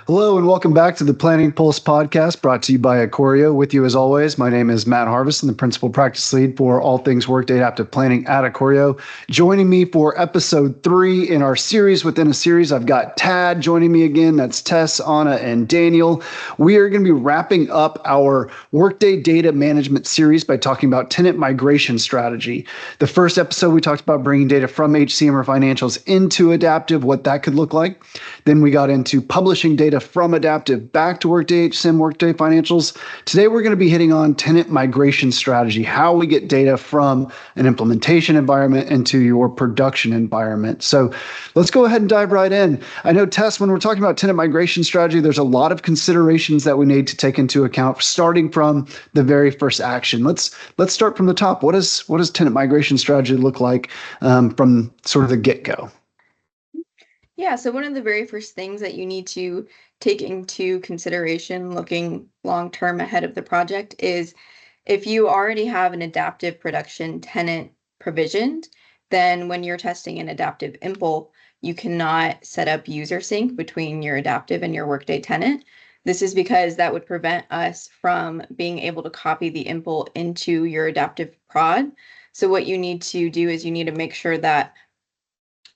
Hello and welcome back to the Planning Pulse podcast brought to you by Ikorio. With you as always, my name is Matt Harvison, the Principal Practice Lead for all things Workday Adaptive Planning at Ikorio. Joining me for episode 3 in our series within a series, I've got Tad joining me again. That's Tess, Anna, and Daniel. We are going to be wrapping up our Workday Data Management series by talking about Tenant Migration Strategy. The first episode, we talked about bringing data from HCM or financials into Adaptive, what that could look like. Then we got into publishing data from Adaptive back to Workday HCM, Workday Financials. Today, we're going to be hitting on tenant migration strategy, how we get data from an implementation environment into your production environment. So let's go ahead and dive right in. I know, Tess, when we're talking about tenant migration strategy, there's a lot of considerations that we need to take into account, starting from the very first action. Let's start from the top. What does tenant migration strategy look like from sort of the get-go? Yeah, so one of the very first things that you need to take into consideration looking long-term ahead of the project is if you already have an adaptive production tenant provisioned, then when you're testing an adaptive impl, you cannot set up user sync between your adaptive and your Workday tenant. This is because that would prevent us from being able to copy the impl into your adaptive prod. So what you need to do is you need to make sure that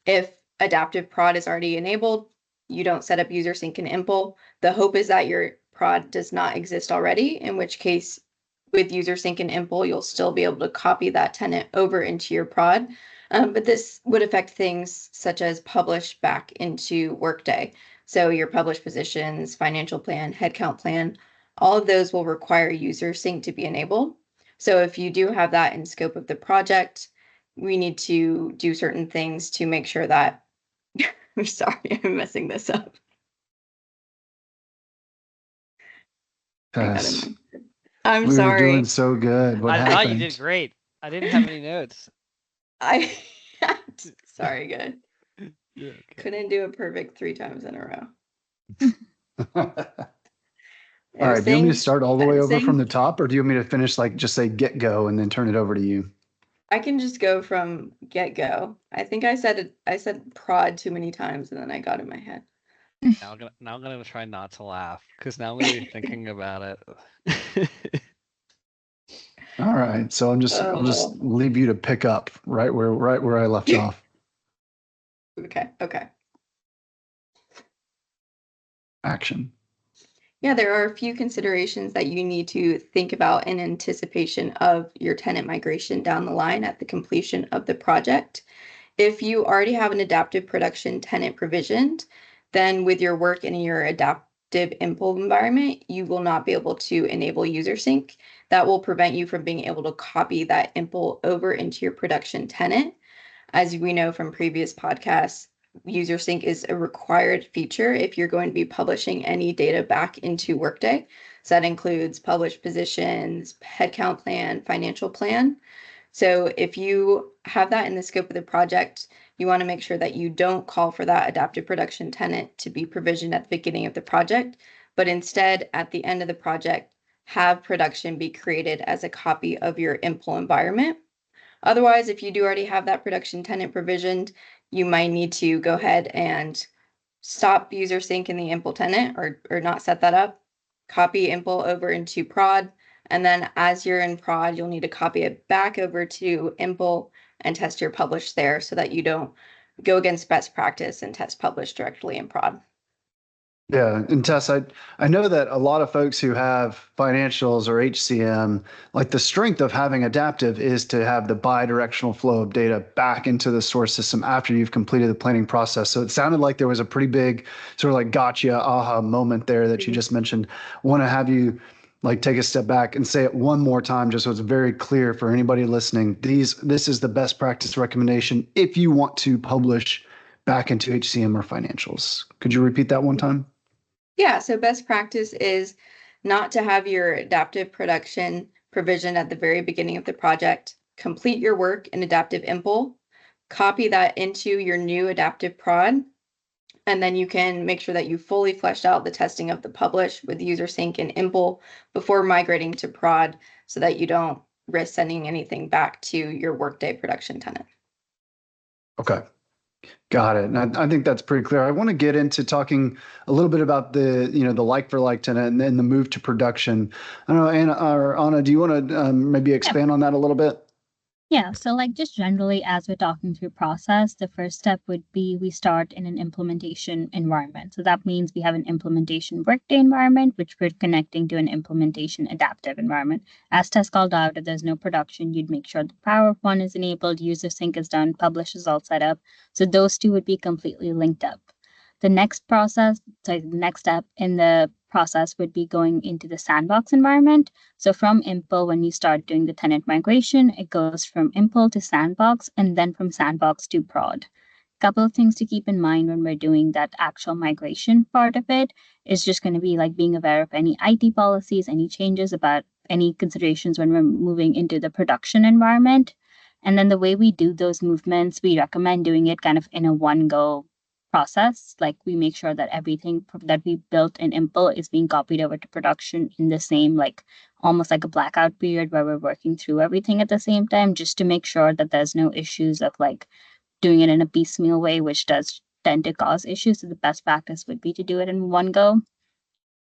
if adaptive prod is already enabled, you don't set up user sync and impl. The hope is that your prod does not exist already, in which case with user sync and impl, you'll still be able to copy that tenant over into your prod. But this would affect things such as publish back into Workday. So your published positions, financial plan, headcount plan, all of those will require user sync to be enabled. So if you do have that in scope of the project, we need to do certain things to make sure that I'm sorry, I'm messing this up. Tess, I'm we were doing sorry. so good. What I happened? thought you did great. I didn't have any notes. Sorry, good. Yeah, okay. Couldn't do it perfect 3 times in a row. All right. Do you want me to start all the way over from the top, or do you want me to finish just say get go and then turn it over to you? I can just go from get go. I think I said prod too many times and then I got in my head. Now I'm gonna try not to laugh because now I'm gonna be thinking about it. All right. So I'll just leave you to pick up right where I left off. Okay. Action. Yeah, there are a few considerations that you need to think about in anticipation of your tenant migration down the line at the completion of the project. If you already have an adaptive production tenant provisioned, then with your work in your adaptive impl environment, you will not be able to enable user sync. That will prevent you from being able to copy that impl over into your production tenant. As we know from previous podcasts, user sync is a required feature if you're going to be publishing any data back into Workday. So that includes published positions, headcount plan, financial plan. So if you have that in the scope of the project, you want to make sure that you don't call for that adaptive production tenant to be provisioned at the beginning of the project, but instead at the end of the project, have production be created as a copy of your impl environment. Otherwise, if you do already have that production tenant provisioned, you might need to go ahead and stop user sync in the impl tenant or not set that up, copy impl over into prod, and then as you're in prod, you'll need to copy it back over to impl and test your publish there so that you don't go against best practice and test publish directly in prod. Yeah, and Tess, I know that a lot of folks who have financials or HCM, like the strength of having adaptive is to have the bi-directional flow of data back into the source system after you've completed the planning process. So it sounded like there was a pretty big sort of like gotcha aha moment there that you just mentioned. Want to have you take a step back and say it one more time just so it's very clear for anybody listening. This is the best practice recommendation if you want to publish back into HCM or financials. Could you repeat that one time? Yeah, so best practice is not to have your adaptive production provision at the very beginning of the project, complete your work in adaptive impl, copy that into your new adaptive prod, and then you can make sure that you fully fleshed out the testing of the publish with user sync and impl before migrating to prod so that you don't risk sending anything back to your Workday production tenant. Okay. Got it. And I think that's pretty clear. I want to get into talking a little bit about the like for like tenant and then the move to production. I don't know, Anna or Anna, do you want to maybe expand on that a little bit? Yeah, so like just generally as we're talking through process, the first step would be we start in an implementation environment. So that means we have an implementation Workday environment, which we're connecting to an implementation adaptive environment. As Tess called out, if there's no production, you'd make sure the power of one is enabled, user sync is done, publish is all set up. So those two would be completely linked up. The next step in the process would be going into the sandbox environment. So from Impl, when you start doing the tenant migration, it goes from Impl to Sandbox and then from Sandbox to prod. Couple of things to keep in mind when we're doing that actual migration part of it is just going to be like being aware of any IT policies, any changes about any considerations when we're moving into the production environment. And then the way we do those movements, we recommend doing it kind of in a one go process. Like we make sure that everything that we built in Impl is being copied over to production in the same, like almost like a blackout period where we're working through everything at the same time, just to make sure that there's no issues of like doing it in a piecemeal way, which does tend to cause issues. So the best practice would be to do it in one go.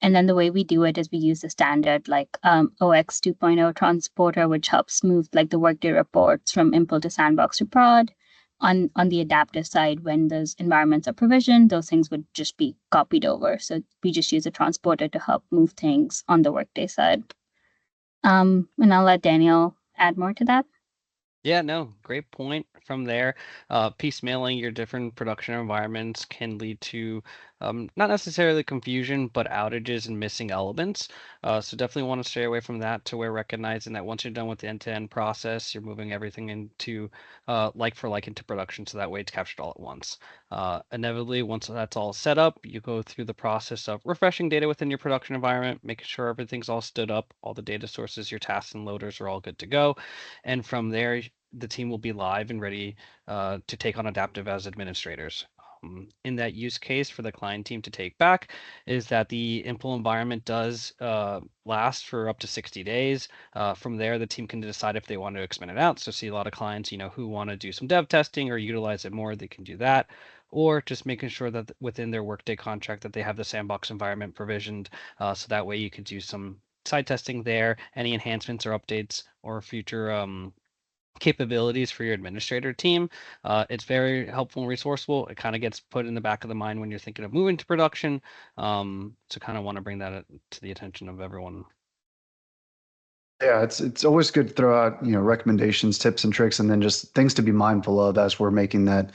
And then the way we do it is we use the standard like OX 2.0 transporter, which helps move like the Workday reports from Impl to Sandbox to prod. On the adaptive side, when those environments are provisioned, those things would just be copied over. So we just use a transporter to help move things on the Workday side. And I'll let Daniel add more to that. Yeah, no, great point. From there, piecemealing your different production environments can lead to not necessarily confusion, but outages and missing elements. So definitely want to stay away from that to where recognizing that once you're done with the end-to-end process, you're moving everything into like for like into production, so that way it's captured all at once. Inevitably, once that's all set up, you go through the process of refreshing data within your production environment, making sure everything's all stood up, all the data sources, your tasks and loaders are all good to go. And from there, the team will be live and ready to take on adaptive as administrators. In that use case for the client team to take back is that the Impl environment does last for up to 60 days. From there, the team can decide if they want to expand it out. So see a lot of clients, who want to do some dev testing or utilize it more, they can do that. Or just making sure that within their Workday contract that they have the sandbox environment provisioned. So that way you can do some side testing there, any enhancements or updates or future capabilities for your administrator team. It's very helpful and resourceful. It kind of gets put in the back of the mind when you're thinking of moving to production. So kind of want to bring that to the attention of everyone. Yeah, it's always good to throw out, recommendations, tips and tricks, and then just things to be mindful of as we're making that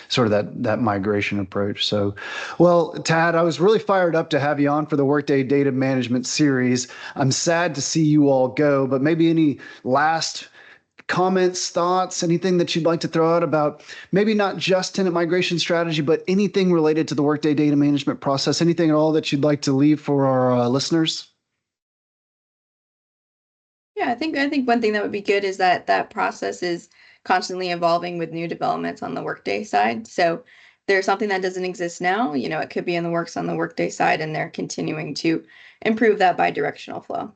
sort of that migration approach. So, well, Tad, I was really fired up to have you on for the Workday Data Management series. I'm sad to see you all go, but maybe any last comments, thoughts, anything that you'd like to throw out about maybe not just tenant migration strategy, but anything related to the Workday data management process, anything at all that you'd like to leave for our listeners? Yeah, I think one thing that would be good is that process is constantly evolving with new developments on the Workday side. So if there's something that doesn't exist now, it could be in the works on the Workday side, and they're continuing to improve that bi-directional flow.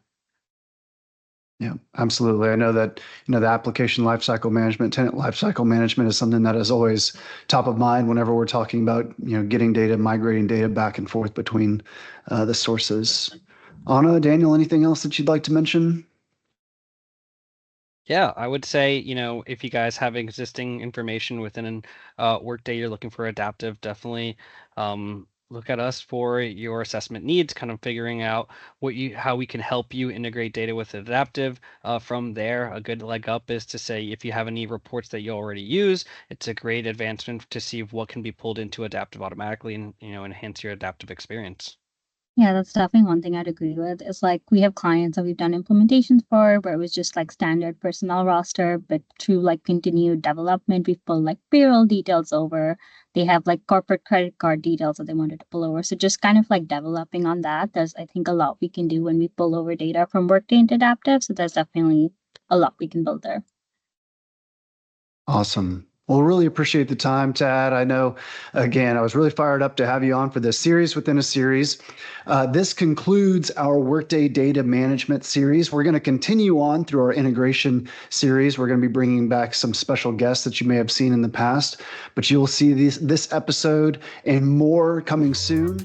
Yeah, absolutely. I know that, the application lifecycle management, tenant lifecycle management is something that is always top of mind whenever we're talking about, getting data, migrating data back and forth between the sources. Anna, Daniel, anything else that you'd like to mention? Yeah, I would say, if you guys have existing information within Workday, you're looking for adaptive, definitely look at us for your assessment needs, kind of figuring out how we can help you integrate data with adaptive. From there, a good leg up is to say if you have any reports that you already use, it's a great advancement to see what can be pulled into adaptive automatically and enhance your adaptive experience. Yeah, that's definitely one thing I'd agree with. It's like we have clients that we've done implementations for where it was just like standard personnel roster, but through like continued development, we've pulled like payroll details over. They have like corporate credit card details that they wanted to pull over. So just kind of like developing on that. There's, I think, a lot we can do when we pull over data from Workday into Adaptive. So there's definitely a lot we can build there. Awesome. Well, really appreciate the time, Tad. I know, again, I was really fired up to have you on for this series within a series. This concludes our Workday Data Management series. We're going to continue on through our integration series. We're going to be bringing back some special guests that you may have seen in the past, but you'll see this episode and more coming soon.